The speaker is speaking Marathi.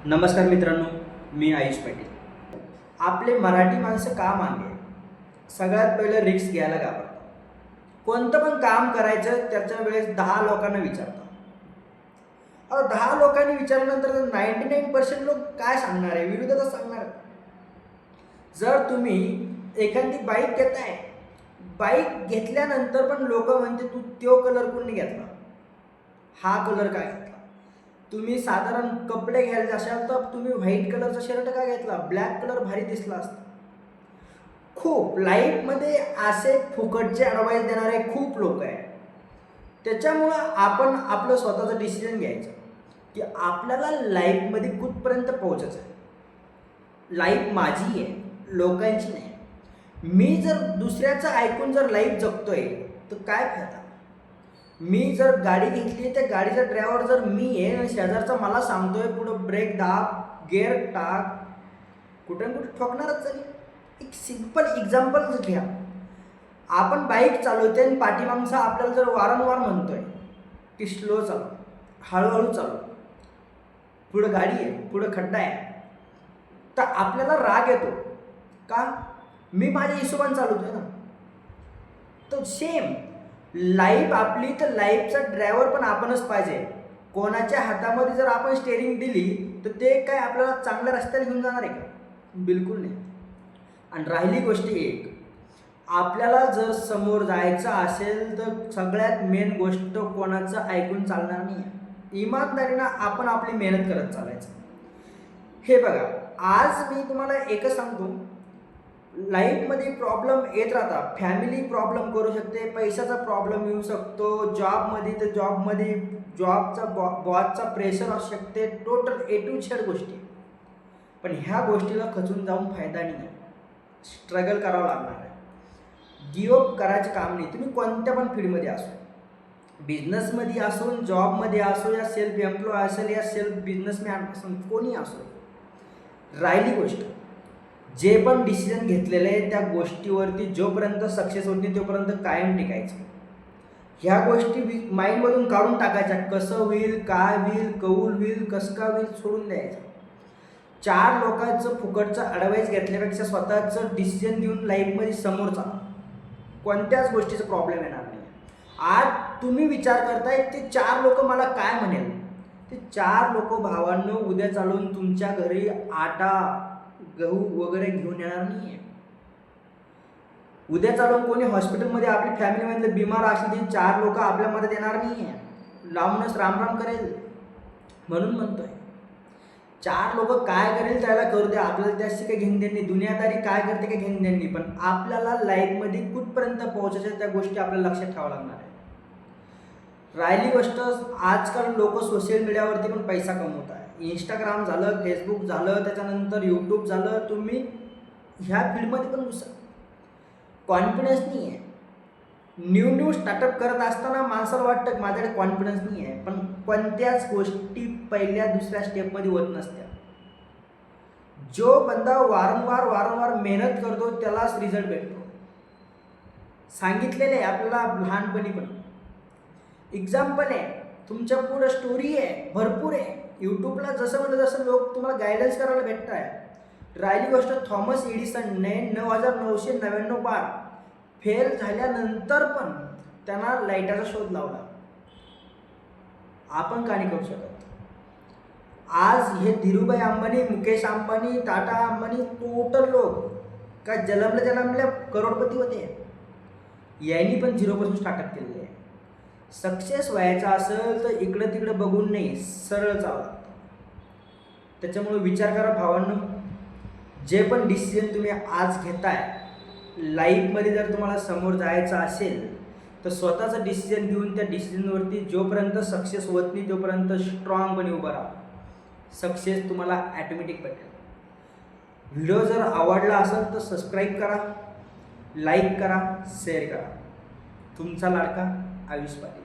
नमस्कार मित्रांनो, मी आयुष पाटील. आपले मराठी माणसं का मागे आहे? सगळ्यात पहिलं रिस्क घ्यायला घाबरतात. कोणतं पण काम करायचं त्याच्या वेळेस 10 लोकांना विचारतात. अहो 10 लोकांनी विचारल्यानंतर 99% लोक काय सांगणार आहे? विरुद्धच सांगणार. जर तुम्ही एखादी बाईक घेताय, बाईक घेतल्यानंतर पण लोक म्हणते तू तो कलर कोणी घेतला, हा कलर काय घेतला. तुम्ही साधारण कपडे घ्यायचे असाल तर तुम्ही व्हाईट कलरचा शर्ट का घेतला, ब्लॅक कलर भारी दिसला असता. खूप लाईफमध्ये असे फुकटचे ॲडवाईस देणारे खूप लोक आहेत. त्याच्यामुळं आपण आपलं स्वतःचं डिसिजन घ्यायचं की आपल्याला लाईफमध्ये कुठपर्यंत पोहोचायचं आहे. लाईफ माझी आहे, लोकांची नाही. मी जर दुसऱ्याचं ऐकून जर लाईफ जगतोय तर काय फायदा. मी जर गाडी घेतली त्या गाडीचा ड्रायव्हर जर मी आहे आणि शेजारचा मला सांगतोय पुढं ब्रेक दाब, गिअर टाक, कुठे ना कुठे ठोकणारच झाली. एक सिंपल एक्झाम्पल घ्या. आपण बाईक चालवते आणि पाठीमागचा आपल्याला जर वारंवार म्हणतोय की स्लो चालव, हळूहळू चालव, पुढं गाडी आहे, पुढं खड्डा आहे, तर आपल्याला राग येतो का. मी माझ्या हिशोबाने चालवतोय ना. तर सेम लाईफ आपली, तर लाईफचा ड्रायव्हर पण आपणच पाहिजे. कोणाच्या हातामध्ये जर आपण स्टेअरिंग दिली तर ते काय आपल्याला चांगल्या रस्त्याला घेऊन जाणार आहे का? बिलकुल नाही. आणि राहिली गोष्ट एक, आपल्याला जर समोर जायचं असेल तर सगळ्यात मेन गोष्ट कोणाचं ऐकून चालणार नाही. इमानदारीनं आपण आपली मेहनत करत चालायचं. हे बघा, आज मी तुम्हाला एकच सांगतो, लाईफमध्ये प्रॉब्लेम येत राहतात. फॅमिली प्रॉब्लेम करू शकते, पैशाचा प्रॉब्लेम येऊ शकतो, जॉबमध्ये तर जॉबमध्ये जॉबचा बॉसचा प्रेशर असू शकते, टोटल ए टू झेड गोष्टी. पण ह्या गोष्टीला खचून जाऊन फायदा नाही. स्ट्रगल करावं लागणार आहे. गिवअप करायचं काम नाही. तुम्ही कोणत्या पण फील्डमध्ये असो, बिझनेसमध्ये असो, जॉबमध्ये असो, या सेल्फ एम्प्लॉय असेल, या सेल्फ बिझनेसमॅन असेल, कोणी असो. राहिली गोष्ट, जे पण डिसिजन घेतलेलं आहे त्या गोष्टीवरती जोपर्यंत सक्सेस होत नाही तोपर्यंत कायम टिकायचं. ह्या गोष्टी माइंडमधून काढून टाकायच्या. कसं होईल, काय होईल, कौल होईल, कसं का होईल, सोडून द्यायचं. 4 लोकांचं फुकटचं ॲडवाईस घेतल्यापेक्षा स्वतःचं डिसिजन घेऊन लाईफमध्ये समोर चाला. कोणत्याच गोष्टीचा प्रॉब्लेम येणार नाही. आज तुम्ही विचार करताय ते 4 लोक मला काय म्हणेल, ते 4 लोक भावांनो उद्या चालून तुमच्या घरी आटा, गहू वगैरे घेऊन येणार नाही आहे. उद्या चालून कोणी हॉस्पिटलमध्ये आपली फॅमिलीमधले बिमार असले ते 4 लोक आपल्या मदत येणार नाही आहे, लावूनच रामराम करेल. म्हणून म्हणतोय 4 लोक काय करेल त्याला करू द्या, आपल्याला त्याशी काही घेणं देणं नाही. दुनियादारी काय करते काही घेणं देणं नाही. पण आपल्याला लाईफमध्ये कुठपर्यंत पोहोचायचं त्या गोष्टी आपल्याला लक्षात ठेवावं लागणार आहे. राहिली गोष्ट, आजकाल लोक सोशल मीडियावरती पण पैसा कमवत आहे. इंस्टाग्राम झालं, फेसबुक झालं, त्याच्यानंतर यूट्यूब झालं. तुम्ही ह्या फील्डमध्ये पण घुसा. कॉन्फिडन्स नाही आहे. न्यू स्टार्टअप करत असताना माणसाला वाटतं की माझ्याकडे कॉन्फिडन्स नाही आहे. पण कोणत्याच गोष्टी पहिल्या दुसऱ्या स्टेपमध्ये होत नसत्या. जो बंदा वारंवार मेहनत करतो त्यालाच रिझल्ट भेटतो. सांगितलेलं आहे आपल्याला लहानपणी पण. एक्झाम्पल आहे, तुमच्या पुढं स्टोरी आहे, भरपूर आहे. यूट्यूबला जसं म्हणतं तसं लोक तुम्हाला गायडन्स करायला भेटत आहे. राहिली गोष्ट, थॉमस एडिसनने 9999 बार फेल झाल्यानंतर पण त्यांना लाईटाचा शोध लावला. आपण का नाही करू शकत? आज हे धीरूभाई अंबानी, मुकेश अंबानी, टाटा अंबानी, टोटल लोक का जन्मल्या करोडपती होते. यांनी पण 0 स्टार्टअप केलेले आहे. सक्सेस व्हायचा असेल तर इकडं तिकडं बघून नाही, सरळ चालवा. त्याच्यामुळे विचार करा भावांनो, जे पण डिसिजन तुम्ही आज घेताय लाईफमध्ये, जर तुम्हाला समोर जायचं असेल तर स्वतःचं डिसिजन घेऊन त्या डिसिजनवरती जोपर्यंत सक्सेस होत नाही तोपर्यंत स्ट्रॉंगपणे उभं राहा. सक्सेस तुम्हाला ॲटोमॅटिक भेटेल. व्हिडिओ जर आवडला असेल तर सबस्क्राईब करा, लाईक करा, शेअर करा. तुमचा लाडका आयुष पाटील.